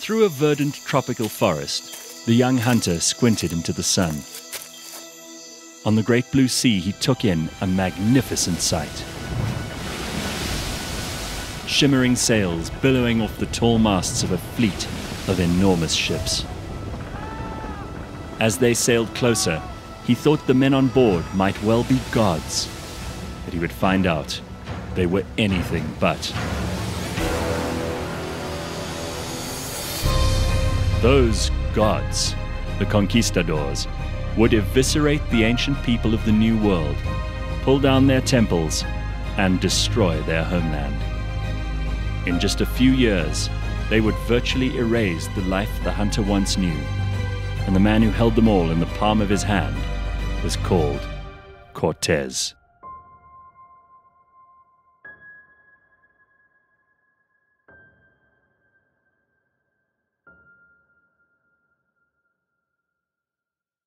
Through a verdant tropical forest, the young hunter squinted into the sun. On the great blue sea, he took in a magnificent sight. Shimmering sails billowing off the tall masts of a fleet of enormous ships. As they sailed closer, he thought the men on board might well be gods, but he would find out they were anything but. Those gods, the conquistadors, would eviscerate the ancient people of the New World, pull down their temples, and destroy their homeland. In just a few years, they would virtually erase the life the hunter once knew, and the man who held them all in the palm of his hand was called Cortes.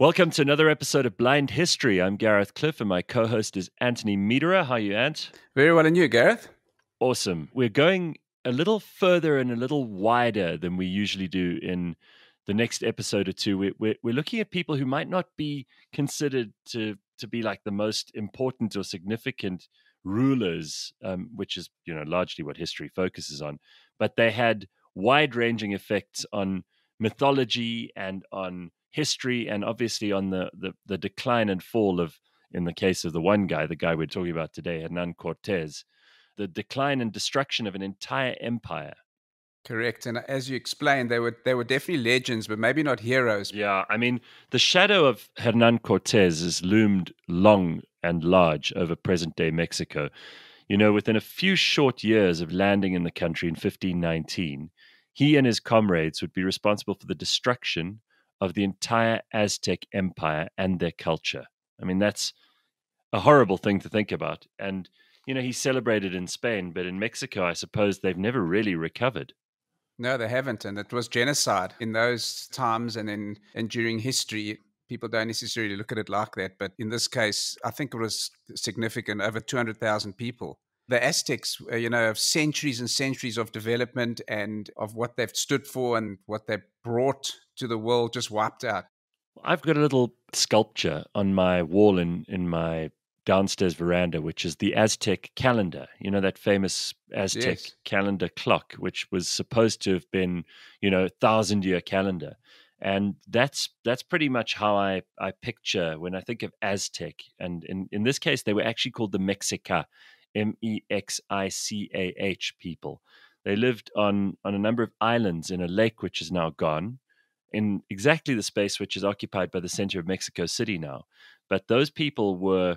Welcome to another episode of Blind History. I'm Gareth Cliff, and my co-host is Anthony Mederer. How are you, Ant? Very well, and you, Gareth? Awesome. We're going a little further and a little wider than we usually do in the next episode or two. We're looking at people who might not be considered to be like the most important or significant rulers, which is largely what history focuses on, but they had wide-ranging effects on mythology and on history, and obviously on the decline and fall of, in the case of the one guy, the guy we're talking about today, Hernan Cortes, the decline and destruction of an entire empire. Correct. And as you explained, they were definitely legends, but maybe not heroes. Yeah, I mean, the shadow of Hernan Cortes has loomed long and large over present-day Mexico. Within a few short years of landing in the country in 1519, he and his comrades would be responsible for the destruction of the entire Aztec empire and their culture. I mean, that's a horrible thing to think about. And, he's celebrated in Spain, but in Mexico, I suppose they've never really recovered. No, they haven't. And it was genocide in those times and during history. People don't necessarily look at it like that. But in this case, I think it was significant, over 200,000 people. The Aztecs, have centuries and centuries of development and of what they've stood for and what they brought to the world just wiped out. I've got a little sculpture on my wall in my downstairs veranda, which is the Aztec calendar, that famous Aztec calendar clock, which was supposed to have been, 1,000-year calendar. And that's pretty much how I picture when I think of Aztec. And in this case, they were actually called the Mexica, Mexicah people. They lived on a number of islands in a lake which is now gone, in exactly the space which is occupied by the center of Mexico City now. But those people were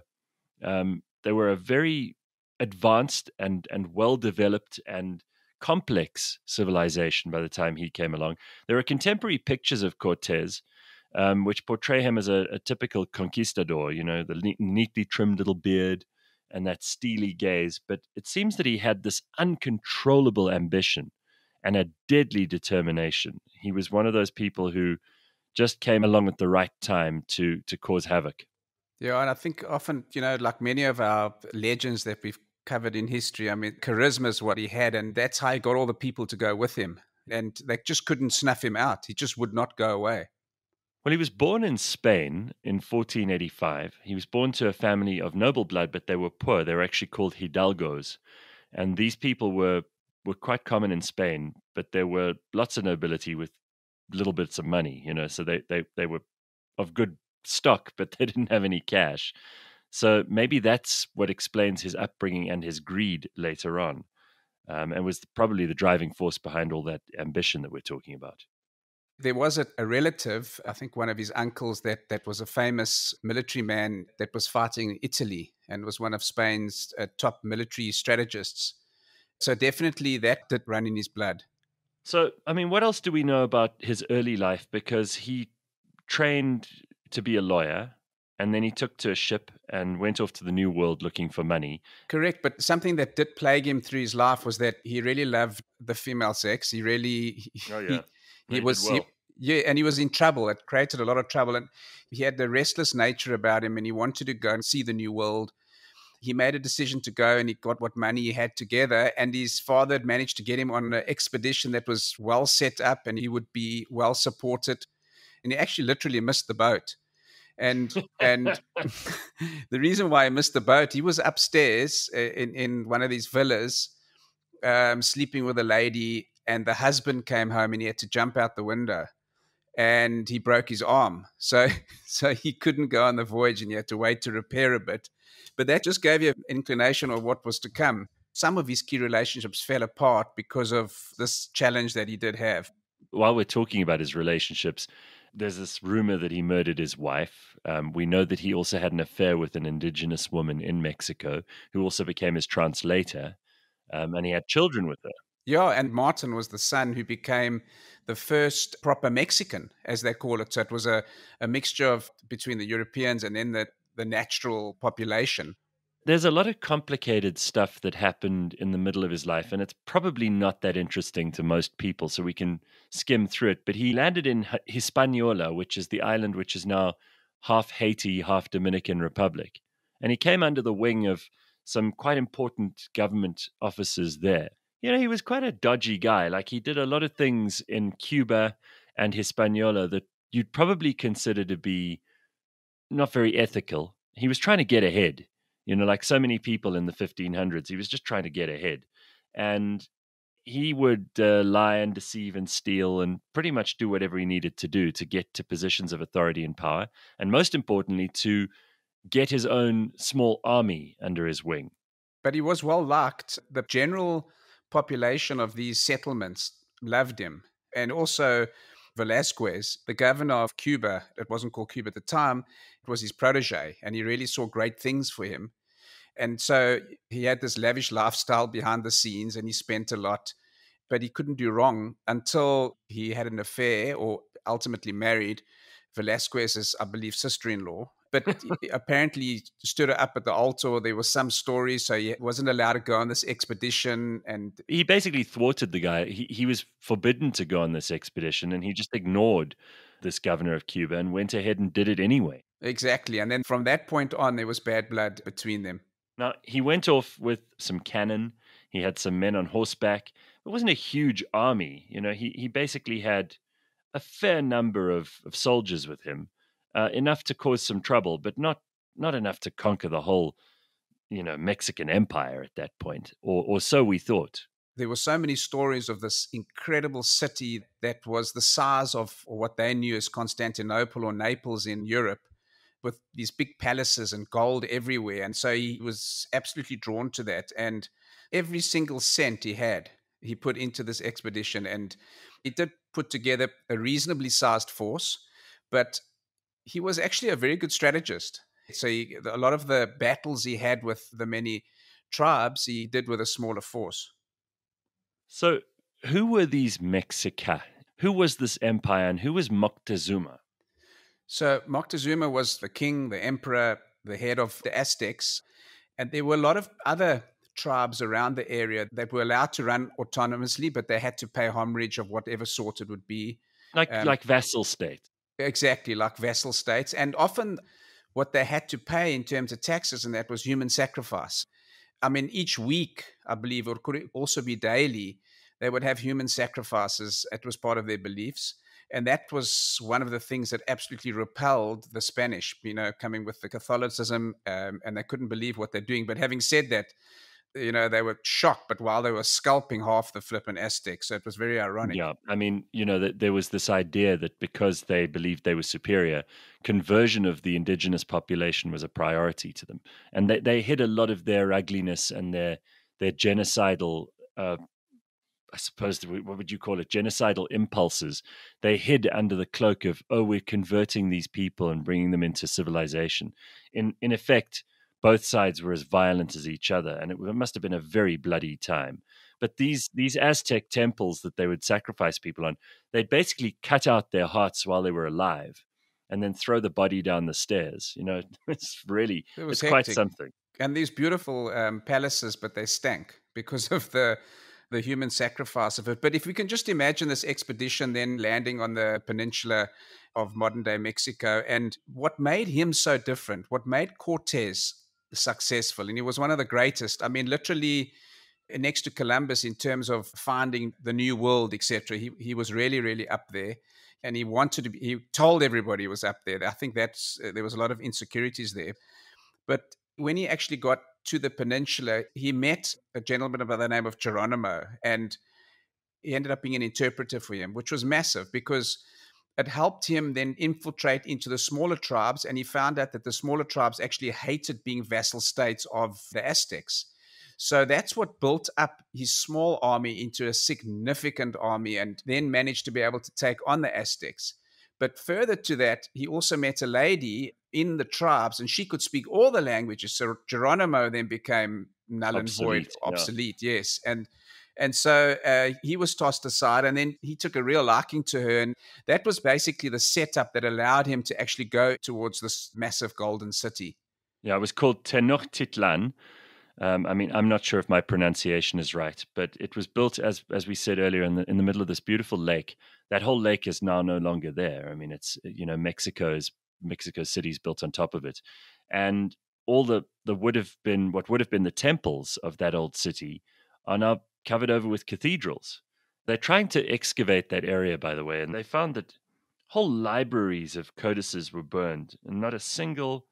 they were a very advanced and well-developed and complex civilization by the time he came along. There are contemporary pictures of Cortes, which portray him as a typical conquistador, the neatly trimmed little beard and that steely gaze. But it seems that he had this uncontrollable ambition and a deadly determination. He was one of those people who just came along at the right time to cause havoc. Yeah, and I think often, like many of our legends that we've covered in history, I mean, charisma is what he had, and that's how he got all the people to go with him. And they just couldn't snuff him out. He just would not go away. Well, he was born in Spain in 1485. He was born to a family of noble blood, but they were poor. They were actually called hidalgos. And these people were quite common in Spain, but there were lots of nobility with little bits of money, so they were of good stock, but they didn't have any cash. So maybe that's what explains his upbringing and his greed later on, and was probably the driving force behind all that ambition that we're talking about. There was a relative, I think one of his uncles, that was a famous military man that was fighting in Italy and was one of Spain's top military strategists. So definitely that did run in his blood. So, I mean, what else do we know about his early life? Because he trained to be a lawyer, and then he took to a ship and went off to the New World looking for money. Correct, but something that did plague him through his life was that he really loved the female sex. He really, he was, and he was in trouble. It created a lot of trouble, and he had the restless nature about him, and he wanted to go and see the New World. he made a decision to go, and he got what money he had together. And his father had managed to get him on an expedition that was well set up and he would be well supported. And he actually literally missed the boat. And the reason why he missed the boat, he was upstairs in one of these villas, sleeping with a lady, and the husband came home and he had to jump out the window and he broke his arm. So so he couldn't go on the voyage and he had to wait to repair a bit. But that just gave you an inclination of what was to come. Some of his key relationships fell apart because of this challenge that he did have. While we're talking about his relationships, there's this rumor that he murdered his wife. We know that he also had an affair with an indigenous woman in Mexico who also became his translator, and he had children with her. Yeah, and Martin was the son who became the first proper Mexican, as they call it. So it was a mixture of between the Europeans and then the natural population. There's a lot of complicated stuff that happened in the middle of his life, and it's probably not that interesting to most people, so we can skim through it. But he landed in Hispaniola, which is the island which is now half Haiti, half Dominican Republic. And he came under the wing of some quite important government officers there. You know, he was quite a dodgy guy. Like, he did a lot of things in Cuba and Hispaniola that you'd probably consider to be not very ethical. He was trying to get ahead. You know, like so many people in the 1500s, he was just trying to get ahead. And he would lie and deceive and steal and pretty much do whatever he needed to do to get to positions of authority and power. And most importantly, to get his own small army under his wing. But he was well liked. The general population of these settlements loved him. And also Velasquez, the governor of Cuba, it wasn't called Cuba at the time, it was his protege, and he really saw great things for him. And so he had this lavish lifestyle behind the scenes, and he spent a lot, but he couldn't do wrong until he had an affair or ultimately married Velasquez's, I believe, sister-in-law. But he apparently stood her up at the altar. There was some story, so he wasn't allowed to go on this expedition. And he basically thwarted the guy. He was forbidden to go on this expedition, and he just ignored this governor of Cuba and went ahead and did it anyway. Exactly. And then from that point on, there was bad blood between them. Now, he went off with some cannon. He had some men on horseback. It wasn't a huge army. You know, he basically had a fair number of soldiers with him, enough to cause some trouble, but not enough to conquer the whole, you know, Mexican empire at that point, or so we thought. There were so many stories of this incredible city that was the size of what they knew as Constantinople or Naples in Europe, with these big palaces and gold everywhere. And so he was absolutely drawn to that. And every single cent he had, he put into this expedition. And he did put together a reasonably sized force, but he was actually a very good strategist. So a lot of the battles he had with the many tribes, he did with a smaller force. So who were these Mexica? Who was this empire, and who was Mokta Zuma? So Mokta Zuma was the king, the emperor, the head of the Aztecs. And there were a lot of other tribes around the area that were allowed to run autonomously, but they had to pay homage of whatever sort it would be. Like vassal states. Exactly, like vassal states. And often what they had to pay in terms of taxes, and that was human sacrifice. I mean, each week, I believe, or could also be daily, they would have human sacrifices. It was part of their beliefs. And that was one of the things that absolutely repelled the Spanish, you know, coming with the Catholicism, and they couldn't believe what they're doing. But having said that, you know, they were shocked, but while they were scalping half the flippin' Aztecs, so it was very ironic. Yeah, I mean, you know, that there was this idea that because they believed they were superior, conversion of the indigenous population was a priority to them. And they hid a lot of their ugliness and their genocidal, I suppose, what would you call it? Genocidal impulses. They hid under the cloak of, oh, we're converting these people and bringing them into civilization. In effect, both sides were as violent as each other, and it must have been a very bloody time. But these Aztec temples that they would sacrifice people on, they'd basically cut out their hearts while they were alive and then throw the body down the stairs. You know, it's quite something. And these beautiful palaces, but they stank because of the human sacrifice of it. But if we can just imagine this expedition then landing on the peninsula of modern day Mexico, and what made him so different, what made Cortes successful, and he was one of the greatest. I mean, literally next to Columbus in terms of finding the new world, etc. He was really, really up there, and he wanted to be. He told everybody he was up there. I think that's there was a lot of insecurities there, but when he actually got to the peninsula, he met a gentleman by the name of Geronimo, and he ended up being an interpreter for him, which was massive because it helped him then infiltrate into the smaller tribes. And he found out that the smaller tribes actually hated being vassal states of the Aztecs. So that's what built up his small army into a significant army and then managed to be able to take on the Aztecs. But further to that, he also met a lady in the tribes and she could speak all the languages. So Geronimo then became null and void, obsolete, yes. And so he was tossed aside, and then he took a real liking to her. And that was basically the setup that allowed him to actually go towards this massive golden city. Yeah, it was called Tenochtitlan. I mean, I'm not sure if my pronunciation is right, but it was built, as we said earlier, in the middle of this beautiful lake. That whole lake is now no longer there. I mean, it's, Mexico City's built on top of it. And all what would have been the temples of that old city are now covered over with cathedrals. They're trying to excavate that area, by the way, and they found that whole libraries of codices were burned, and not a single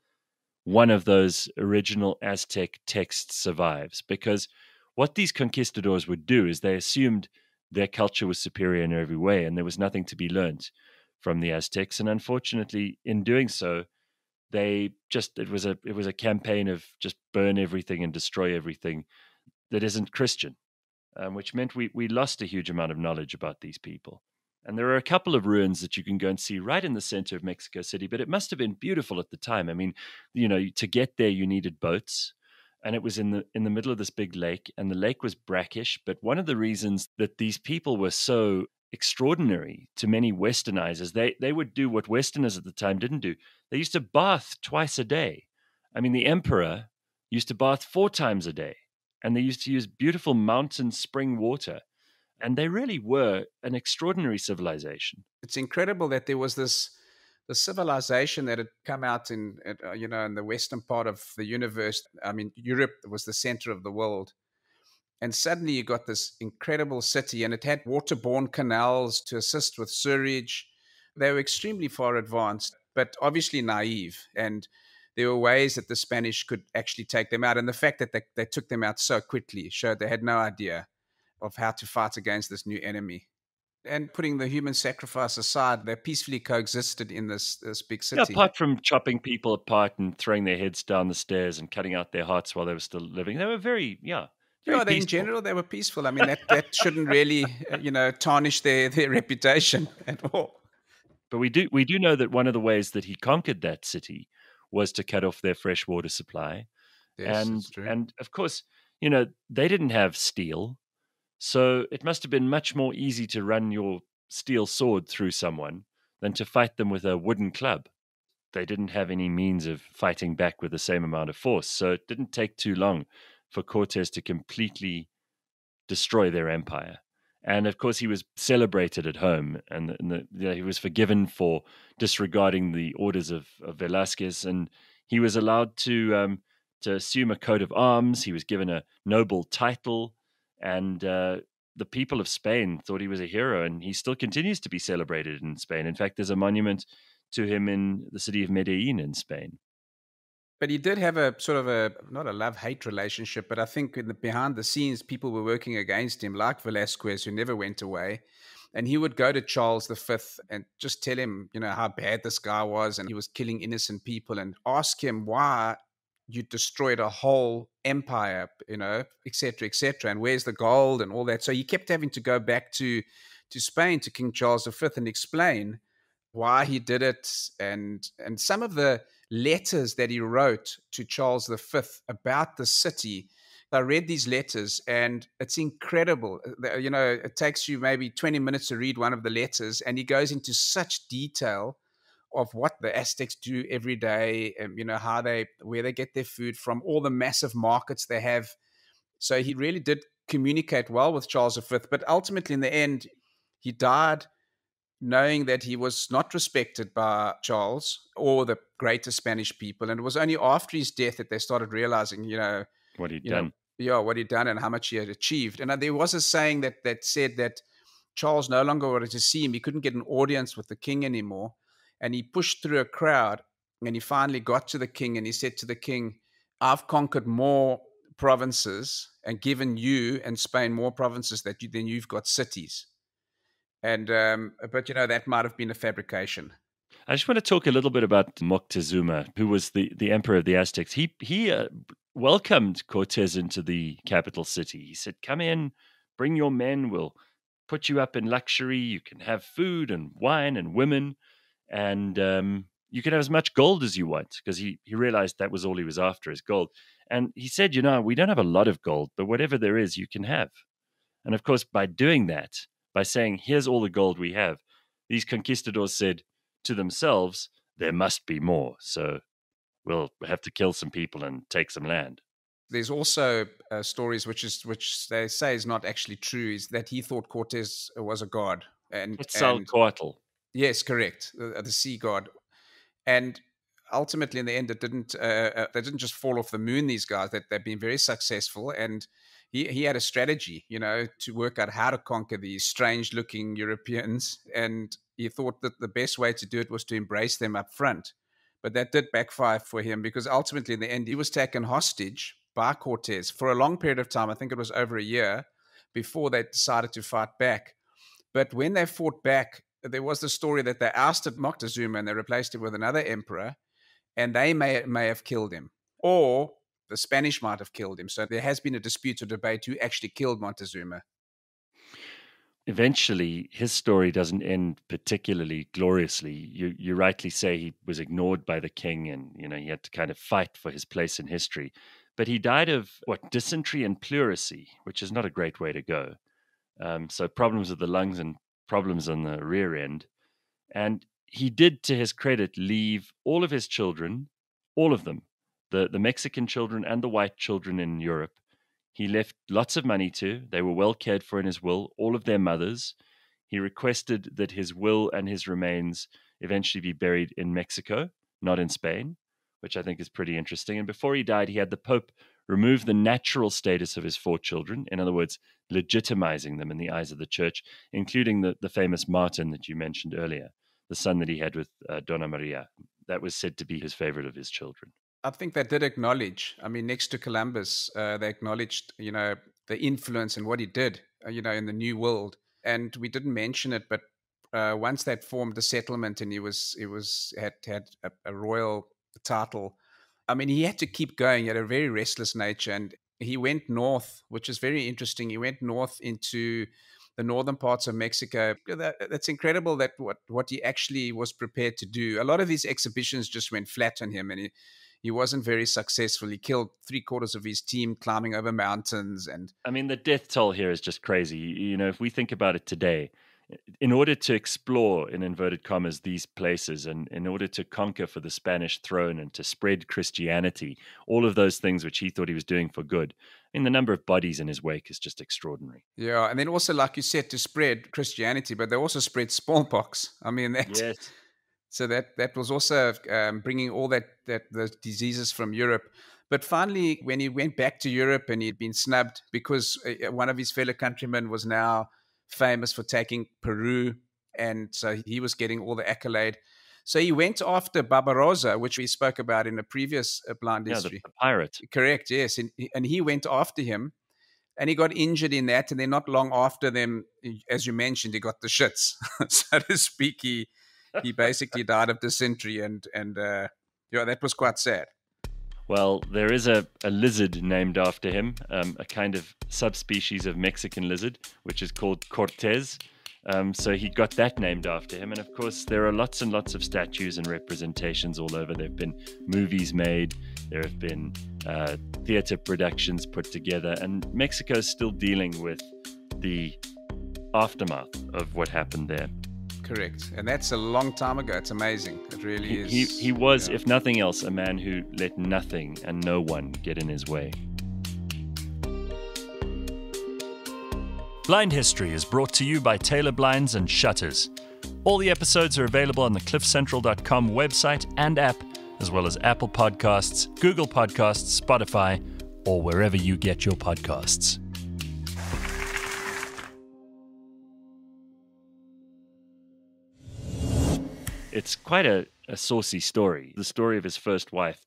one of those original Aztec texts survives. Because what these conquistadors would do is they assumed their culture was superior in every way, and there was nothing to be learnt from the Aztecs. And unfortunately, in doing so, it was a campaign of just burn everything and destroy everything that isn't Christian. Which meant we lost a huge amount of knowledge about these people. And there are a couple of ruins that you can go and see right in the center of Mexico City, but it must have been beautiful at the time. I mean, to get there, you needed boats, and it was in the middle of this big lake, and the lake was brackish. But one of the reasons that these people were so extraordinary to many Westernizers, they would do what Westerners at the time didn't do. They used to bath twice a day. I mean, the emperor used to bath 4 times a day. And they used to use beautiful mountain spring water. And they really were an extraordinary civilization. It's incredible that there was the civilization that had come out in the western part of the universe. I mean, Europe was the center of the world. And suddenly you got this incredible city, and it had waterborne canals to assist with sewage. They were extremely far advanced, but obviously naive. And there were ways that the Spanish could actually take them out. And the fact that they took them out so quickly showed they had no idea of how to fight against this new enemy. And putting the human sacrifice aside, they peacefully coexisted in this big city. Yeah, apart from chopping people apart and throwing their heads down the stairs and cutting out their hearts while they were still living, they were very peaceful. In general, they were peaceful. I mean, that shouldn't really, tarnish their reputation at all. But we do know that one of the ways that he conquered that city was to cut off their fresh water supply. Yes, that's true. And of course, they didn't have steel. So it must have been much more easy to run your steel sword through someone than to fight them with a wooden club. They didn't have any means of fighting back with the same amount of force. So it didn't take too long for Cortes to completely destroy their empire. And of course, he was celebrated at home, and he was forgiven for disregarding the orders of Velázquez, and he was allowed to assume a coat of arms. He was given a noble title, and the people of Spain thought he was a hero, and he still continues to be celebrated in Spain. In fact, there's a monument to him in the city of Medellin in Spain. But he did have a sort of not a love-hate relationship, but I think behind the scenes, people were working against him, like Velázquez, who never went away. And he would go to Charles V and just tell him, how bad this guy was, and he was killing innocent people, and ask him why you destroyed a whole empire, et cetera, et cetera, and where's the gold and all that. So he kept having to go back to Spain, to King Charles V, and explain why he did it, and some of the letters that he wrote to Charles V about the city. I read these letters, and it's incredible. It takes you maybe 20 minutes to read one of the letters, and he goes into such detail of what the Aztecs do every day, and where they get their food from, all the massive markets they have. So he really did communicate well with Charles V, but ultimately in the end, he died knowing that he was not respected by Charles or the greater Spanish people. And it was only after his death that they started realizing, What he'd you know, done. yeah, what he'd done and how much he had achieved. And there was a saying that said that Charles no longer wanted to see him. He couldn't get an audience with the king anymore. And he pushed through a crowd and he finally got to the king and he said to the king, I've conquered more provinces and given you and Spain more provinces than you've got cities. And but that might have been a fabrication. I just want to talk a little bit about Mokta Zuma, who was the emperor of the Aztecs. He welcomed Cortes into the capital city. He said, "Come in, bring your men. We'll put you up in luxury. You can have food and wine and women, and you can have as much gold as you want." Because he realized that was all he was after, is gold. And he said, "We don't have a lot of gold, but whatever there is, you can have." And of course, by doing that, by saying, "Here's all the gold we have," these conquistadors said to themselves, "There must be more. So we'll have to kill some people and take some land." There's also stories which they say is not actually true, is that he thought Cortes was a god. And Quetzalcoatl. Yes, correct, the sea god. And ultimately, in the end, it didn't. They didn't just fall off the moon. These guys, that they've been very successful, and he had a strategy, to work out how to conquer these strange-looking Europeans. And he thought that the best way to do it was to embrace them up front. But that did backfire for him, because ultimately, in the end, he was taken hostage by Cortes for a long period of time. I think it was over a year before they decided to fight back. But when they fought back, there was the story that they ousted Mokta Zuma and they replaced him with another emperor, and they may have killed him, or the Spanish might have killed him. So there has been a dispute or debate who actually killed Montezuma. Eventually, his story doesn't end particularly gloriously. You rightly say he was ignored by the king, and he had to kind of fight for his place in history. But he died of dysentery and pleurisy, which is not a great way to go. So problems with the lungs and problems on the rear end. And he did, to his credit, leave all of his children, all of them, the Mexican children and the white children in Europe. He left lots of money to. They were well cared for in his will, all of their mothers. He requested that his will and his remains eventually be buried in Mexico, not in Spain, which I think is pretty interesting. And before he died, he had the Pope remove the natural status of his 4 children, in other words, legitimizing them in the eyes of the church, including the famous Martin that you mentioned earlier, the son that he had with Donna Maria. That was said to be his favorite of his children. I think they did acknowledge, next to Columbus, they acknowledged, the influence and what he did, in the New World. And we didn't mention it, but once they'd formed a settlement and he had a royal title, he had to keep going. He had a very restless nature, and he went north, which is very interesting. He went north into the northern parts of Mexico. That's incredible that what he actually was prepared to do. A lot of these exhibitions just went flat on him, and he wasn't very successful. He killed 3/4 of his team climbing over mountains. And the death toll here is just crazy. If we think about it today, in order to explore, in inverted commas, these places, and in order to conquer for the Spanish throne and to spread Christianity, all of those things which he thought he was doing for good, the number of bodies in his wake is just extraordinary. Yeah, and then also, like you said, to spread Christianity, but they also spread smallpox. Yes. So that was also bringing all those diseases from Europe. But finally, when he went back to Europe and he'd been snubbed because one of his fellow countrymen was now famous for taking Peru, and so he was getting all the accolade. So he went after Barbarossa, which we spoke about in a previous Blind History. The pirate. Correct, yes. And he went after him, and he got injured in that. And then not long after them, as you mentioned, he got the shits, so to speak. He basically died of dysentery, and that was quite sad. Well, there is a lizard named after him, a kind of subspecies of Mexican lizard, which is called Cortes. So he got that named after him. And of course, there are lots and lots of statues and representations all over. There have been movies made. There have been theater productions put together. And Mexico is still dealing with the aftermath of what happened there. Correct. And that's a long time ago. It's amazing. It really is. He was, if nothing else, a man who let nothing and no one get in his way. Blind History is brought to you by Taylor Blinds and Shutters. All the episodes are available on the cliffcentral.com website and app, as well as Apple Podcasts, Google Podcasts, Spotify, or wherever you get your podcasts. It's quite a saucy story, the story of his first wife.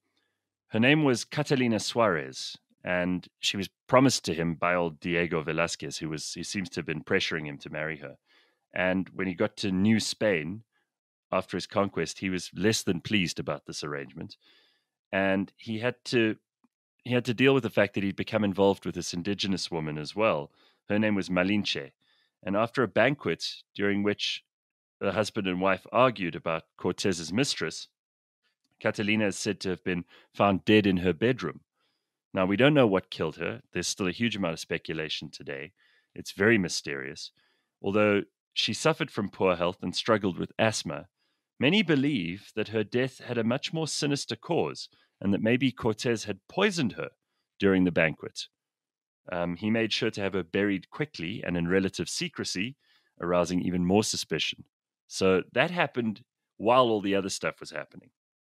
Her name was Catalina Suarez, and she was promised to him by old Diego Velázquez, who seems to have been pressuring him to marry her. And when he got to New Spain after his conquest, he was less than pleased about this arrangement. And he had to deal with the fact that he'd become involved with this indigenous woman as well. Her name was Malinche. And after a banquet during which the husband and wife argued about Cortes's mistress, Catalina is said to have been found dead in her bedroom. Now, we don't know what killed her. There's still a huge amount of speculation today. It's very mysterious. Although she suffered from poor health and struggled with asthma, many believe that her death had a much more sinister cause and that maybe Cortes had poisoned her during the banquet. He made sure to have her buried quickly and in relative secrecy, arousing even more suspicion. So that happened while all the other stuff was happening.